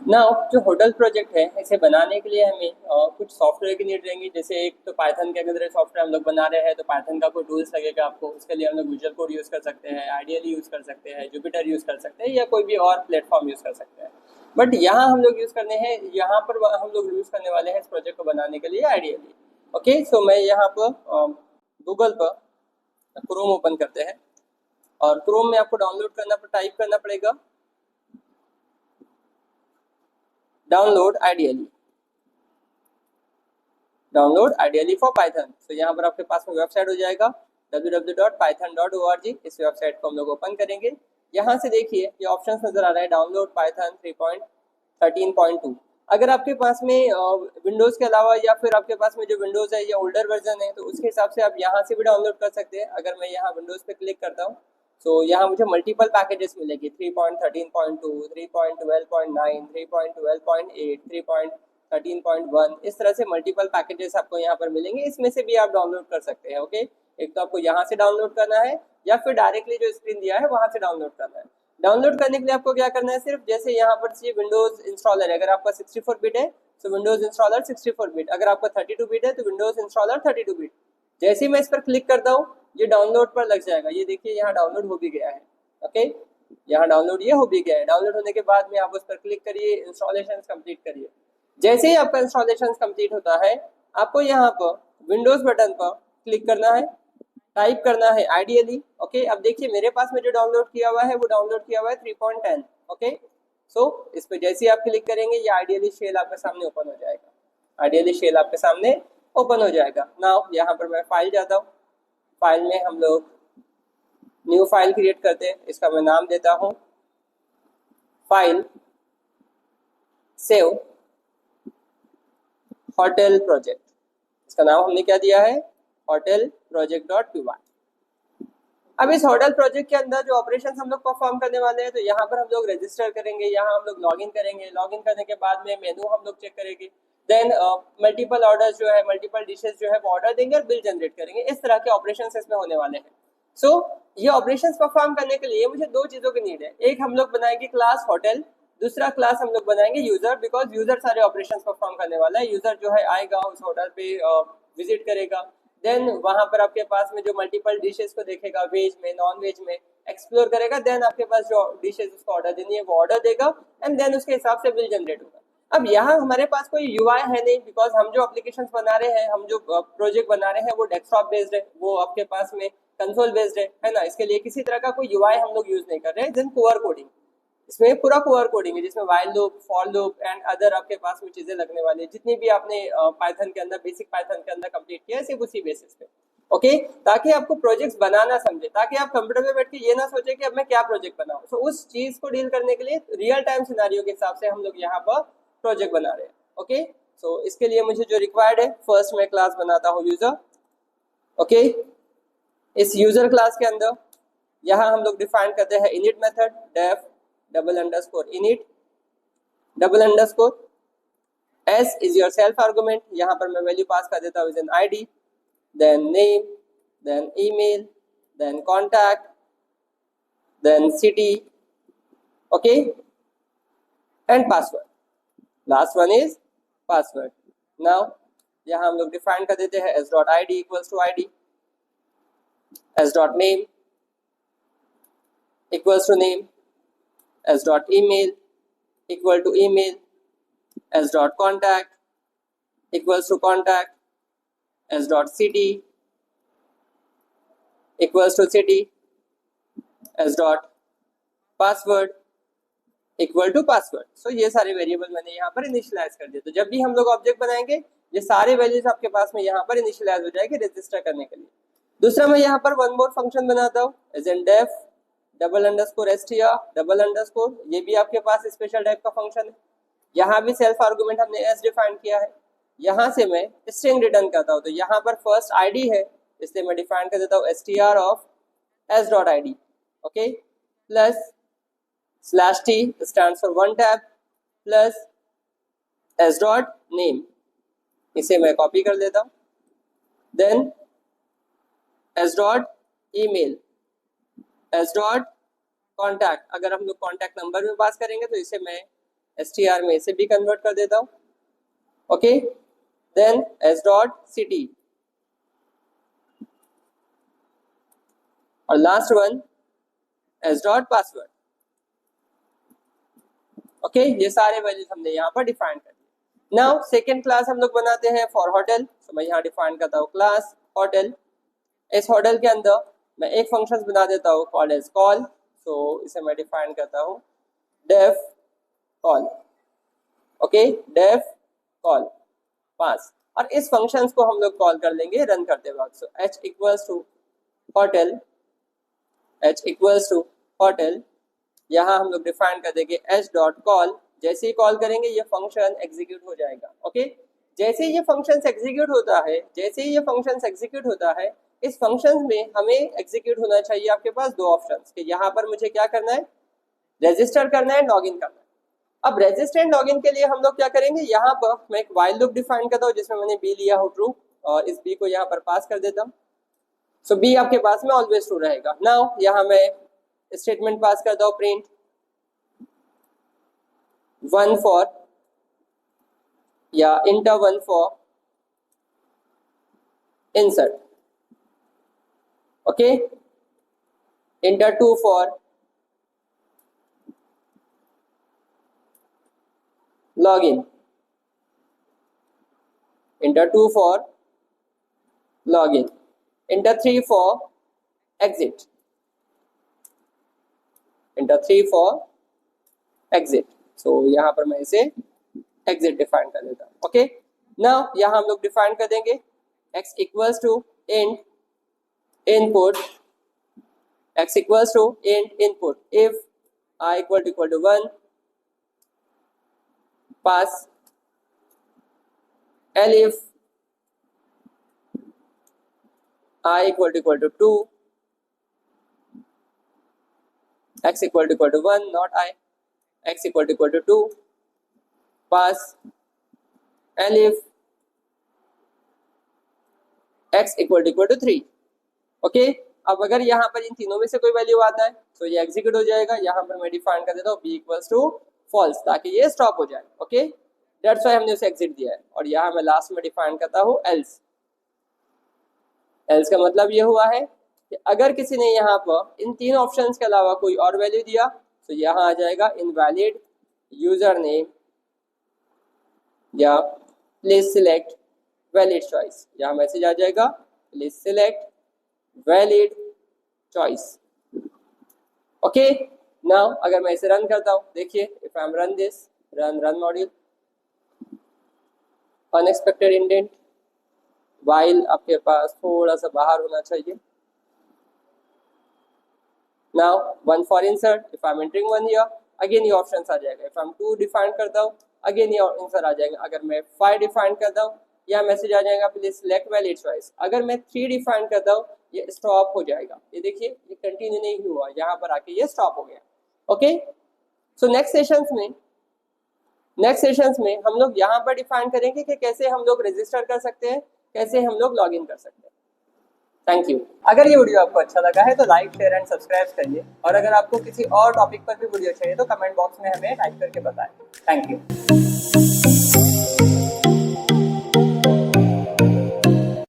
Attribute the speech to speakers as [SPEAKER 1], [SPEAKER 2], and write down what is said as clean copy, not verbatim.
[SPEAKER 1] ना जो hotel project है इसे बनाने के लिए हमें कुछ सॉफ्टवेयर की नीड रहेंगी। जैसे एक तो पाइथन के अंदर सॉफ्टवेयर हम लोग बना रहे हैं तो पाइथन का कोई टूल्स लगेगा आपको। उसके लिए हम लोग विजुअल कोड यूज़ कर सकते हैं, आइडियली यूज़ कर सकते हैं, जुपिटर यूज़ कर सकते हैं या कोई भी और प्लेटफॉर्म यूज़ कर सकते हैं। बट यहाँ हम लोग यूज़ करने हैं, यहाँ पर हम लोग यूज़ करने वाले हैं इस प्रोजेक्ट को बनाने के लिए आइडियली। ओके, सो मैं यहाँ पर गूगल पर क्रोम ओपन करते हैं और क्रोम में आपको डाउनलोड करना टाइप करना पड़ेगा डाउनलोड आइडियली फॉर पाइथन। तो यहाँ पर आपके पास में वेबसाइट हो जाएगा www.python.org। इस वेबसाइट को हम लोग ओपन करेंगे। यहाँ से देखिए ये ऑप्शंस नजर आ रहा है, डाउनलोड पाइथन 3.13.2। अगर आपके पास में विंडोज़ के अलावा या फिर आपके पास में जो विंडोज़ है या ओल्डर वर्जन है तो उसके हिसाब से आप यहाँ से भी डाउनलोड कर सकते हैं। अगर मैं यहाँ विंडोज़ पे क्लिक करता हूँ तो यहाँ मुझे मल्टीपल पैकेजेस मिलेगी, 3.13.2, 3.12.9, 3.12.8, 3.13.1, इस तरह से मल्टीपल पैकेजेस आपको यहाँ पर मिलेंगे। इसमें से भी आप डाउनलोड कर सकते हैं। ओके, एक तो आपको यहाँ से डाउनलोड करना है या फिर डायरेक्टली जो स्क्रीन दिया है वहाँ से डाउनलोड करना है। डाउनलोड करने के लिए आपको क्या करना है, सिर्फ जैसे यहाँ पर ये विंडोज इंस्टॉलर है, अगर आपका 64 बिट है तो विंडोज इंस्टॉलर 64 बिट, अगर आपका 32 बिट है तो विंडोज इंस्टॉलर 32 बिट। जैसे ही मैं इस पर क्लिक करता हूँ ये डाउनलोड पर लग जाएगा। ये देखिए यहाँ डाउनलोड हो भी गया है। ओके, यहाँ डाउनलोड ये हो भी गया है। डाउनलोड होने के बाद में आप उस पर क्लिक करिए, इंस्टॉलेशन कंप्लीट करिए। जैसे ही आपका इंस्टॉलेशन कंप्लीट होता है आपको यहाँ पर विंडोज बटन पर क्लिक करना है, टाइप करना है आइडियली। ओके, अब देखिए मेरे पास में जो डाउनलोड किया हुआ है वो डाउनलोड किया हुआ है 3.10। ओके, सो इस पर जैसे ही आप क्लिक करेंगे ये आइडियली शेल आपके सामने ओपन हो जाएगा। आइडियली शेल आपके सामने ओपन हो जाएगा। नाउ यहाँ पर मैं फाइल जाता हूँ। फाइल में हम लोग न्यू फाइल क्रिएट करते हैं। इसका मैं नाम देता हूँ फाइल सेव होटल प्रोजेक्ट। इसका नाम हमने क्या दिया है, hotel project dot P Y. अब इस होटल प्रोजेक्ट के अंदर जो ऑपरेशन हम लोग परफॉर्म करने वाले हैं तो यहाँ पर हम लोग रजिस्टर करेंगे, यहाँ हम लोग लॉगिन करेंगे। लॉगिन करने के बाद में मेनू हम लोग चेक करेंगे। देन मल्टीपल ऑर्डर्स जो है, मल्टीपल डिशेस जो है वो ऑर्डर देंगे और बिल जनरेट करेंगे। इस तरह के ऑपरेशंस इसमें होने वाले हैं। सो ये ऑपरेशंस परफॉर्म करने के लिए मुझे दो चीज़ों की नीड है। एक हम लोग बनाएंगे क्लास होटल, दूसरा क्लास हम लोग बनाएंगे यूजर, बिकॉज यूजर सारे ऑपरेशंस परफॉर्म करने वाला है। यूजर जो है आएगा उस होटल पे विजिट करेगा। देन वहां पर आपके पास में जो मल्टीपल डिशेस को देखेगा, वेज में नॉन वेज में, एक्सप्लोर करेगा। देन आपके पास जो डिशेस उसको ऑर्डर देनी है वो ऑर्डर देगा एंड देन उसके हिसाब से बिल जनरेट होगा। अब यहाँ हमारे पास कोई यूआई है नहीं, बिकॉज हम जो एप्लीकेशन बना रहे हैं, हम जो प्रोजेक्ट बना रहे हैं वो डेस्कटॉप बेस्ड है, वो आपके पास में कंसोल बेस्ड है ना। इसके लिए किसी तरह का कोई यूआई हम लोग यूज नहीं कर रहे हैं। देन पुअर कोडिंग, इसमें पूरा पुअर कोडिंग है जिसमें while loop, for loop and other आपके पास में चीजें लगने वाली है। जितनी भी आपने पाइथन के अंदर, बेसिक पाइथन के अंदर कंप्लीट किया है सिर्फ उसी बेसिस पे। ओके, ताकि आपको प्रोजेक्ट्स बनाना समझे, ताकि आप कंप्यूटर पे बैठ के ये ना सोचे कि अब मैं क्या प्रोजेक्ट बनाऊं। तो उस चीज को डील करने के लिए रियल टाइम सिनारियो के हिसाब से हम लोग यहाँ पर प्रोजेक्ट बना रहे हैं। ओके, सो इसके लिए मुझे जो रिक्वायर्ड है, फर्स्ट मैं क्लास बनाता हूँ यूजर। ओके, इस यूजर क्लास के अंदर यहाँ हम लोग डिफाइन करते हैं init method, def double underscore init double underscore s is your self argument. यहाँ पर मैं वैल्यू पास कर देता हूँ an ID, then name, then email, then contact, then city, okay, and password. Last one is password. Now यहाँ हम लोग define कर देते हैं s dot I D equals to I D, s dot name equals to name, s dot email equal to email, as dot contact equals to contact, as dot city equals to city, as dot password equal to password। so ये सारे variable मैंने यहाँ पर initialise कर दिए। तो जब भी हम लोग ऑब्जेक्ट बनाएंगे ये सारे वैल्यूज आपके पास में यहाँ पर इनिशियलाइज हो जाएगी रजिस्टर करने के लिए। दूसरा मैं यहाँ पर वन मोर फंक्शन बनाता हूँ as an def double underscore str double underscore. ये भी आपके पास स्पेशल टाइप का फंक्शन है। यहाँ भी सेल्फ आर्गुमेंट हमने एस डिफाइन किया है। यहाँ से मैं स्ट्रिंग रिटर्न करता हूँ। तो यहाँ पर फर्स्ट आईडी है इसलिए मैं डिफाइन कर देता हूँ str of s dot I D, okay, plus slash t stand for one tab, plus s dot name, इसे मैं कॉपी कर देता हूँ। Then s dot email, s dot contact, अगर हम लोग कॉन्टैक्ट नंबर में पास करेंगे तो इसे मैं str में इसे भी कन्वर्ट कर देता हूँ, okay. Then s dot city और last one s dot password, okay. ये सारे वैल्यूज हमने यहाँ पर डिफाइन कर दिए। नाउ सेकेंड क्लास हम लोग बनाते हैं फॉर होटल। तो मैं यहाँ डिफाइन करता हूँ क्लास होटल। इस होटल के अंदर मैं एक फंक्शन बना देता हूँ कॉल्ड एज कॉल। सो इसे मैं डिफाइन करता हूँ def call, okay, def call pass. और इस फंक्शंस को हम लोग कॉल कर लेंगे रन करते वक्त। So h equals to hotel, h equals to hotel, यहाँ हम लोग डिफाइन कर देंगे h डॉट कॉल। जैसे ही कॉल करेंगे ये फंक्शन एग्जीक्यूट हो जाएगा, ओके। जैसे ही ये फंक्शन एग्जीक्यूट होता है, जैसे ही ये फंक्शन एग्जीक्यूट होता है, इस फंक्शन में हमें एग्जीक्यूट होना चाहिए आपके पास दो ऑप्शंस कि यहाँ पर मुझे क्या करना है, रजिस्टर करना है, लॉगिन करना है। अब रजिस्टर एंड लॉगिन के लिए हम लोग क्या करेंगे, यहाँ पर मैं एक व्हाइल लूप डिफाइन करता हूँ जिसमें मैंने बी लिया हो ट्रू, और इस बी को यहाँ पर पास कर देता हूँ। सो बी आपके पास में ऑलवेज ट्रू रहेगा। नाउ यहाँ मैं स्टेटमेंट पास करता हूँ प्रिंट 1 फॉर या inter 1 for insert, okay, enter 2 for login, enter 2 for login, enter 3 for exit, enter 3 for exit। so यहाँ पर मैं इसे exit डिफाइन कर देता हूँ, ओके। नाउ यहाँ हम लोग डिफाइन कर देंगे x equals to int input, x equals to int input if I equal to 1, pass elif I equal to 2, x equal to 1, not I, x equal to 2, pass elif x equal to 3, okay. अब अगर यहाँ पर इन तीनों में से कोई value आता है तो ये एग्जीक्यूट हो जाएगा। यहाँ पर मैं डिफाइन कर देता हूँ b इक्वल्स टू फॉल्स ताकि ये स्टॉप हो जाए, ओके। दैट्स व्हाई हमने उसे एग्जिट दिया है। और यहाँ मैं लास्ट में डिफाइन करता हूँ एल्स। एल्स का मतलब ये हुआ है कि अगर किसी ने यहाँ पर इन तीन ऑप्शंस के अलावा कोई और वैल्यू दिया तो यहाँ आ जाएगा इनवैलिड यूजर नेम या प्लीज सिलेक्ट वैलिड चॉइस। यहाँ मैसेज आ जाएगा please select valid choice, okay. Now अगर मैं इसे रन करता हूँ, देखिए if I am run this, run module, unexpected indent, while आपके पास थोड़ा सा बाहर होना चाहिए। Now 1 for insert, if I am entering 1 here, again ये ऑप्शंस आ जाएगा। इफ आई एम 2 डिफाइन करता हूँ, अगेन ये आंसर आ जाएगा। अगर मैं 5 डिफाइन करता हूँ, या मैसेज आ जाएगा प्लीज सिलेक्ट वैलिड चॉइस। अगर मैं 3 डिफाइन करता हूँ, ये स्टॉप हो जाएगा। ये देखिए ये कंटिन्यू नहीं हुआ, यहाँ पर आके ये स्टॉप हो गया, ओके। सो नेक्स्ट सेशंस में हम लोग यहाँ पर डिफाइन करेंगे कि कैसे हम लोग रजिस्टर कर सकते हैं, कैसे हम लोग लॉगिन कर सकते हैं। Thank you. अगर ये वीडियो आपको अच्छा लगा है तो लाइक शेयर एंड सब्सक्राइब करिए, और अगर आपको किसी और टॉपिक पर भी वीडियो चाहिए तो कमेंट बॉक्स में हमें टाइप करके बताएं। Thank you.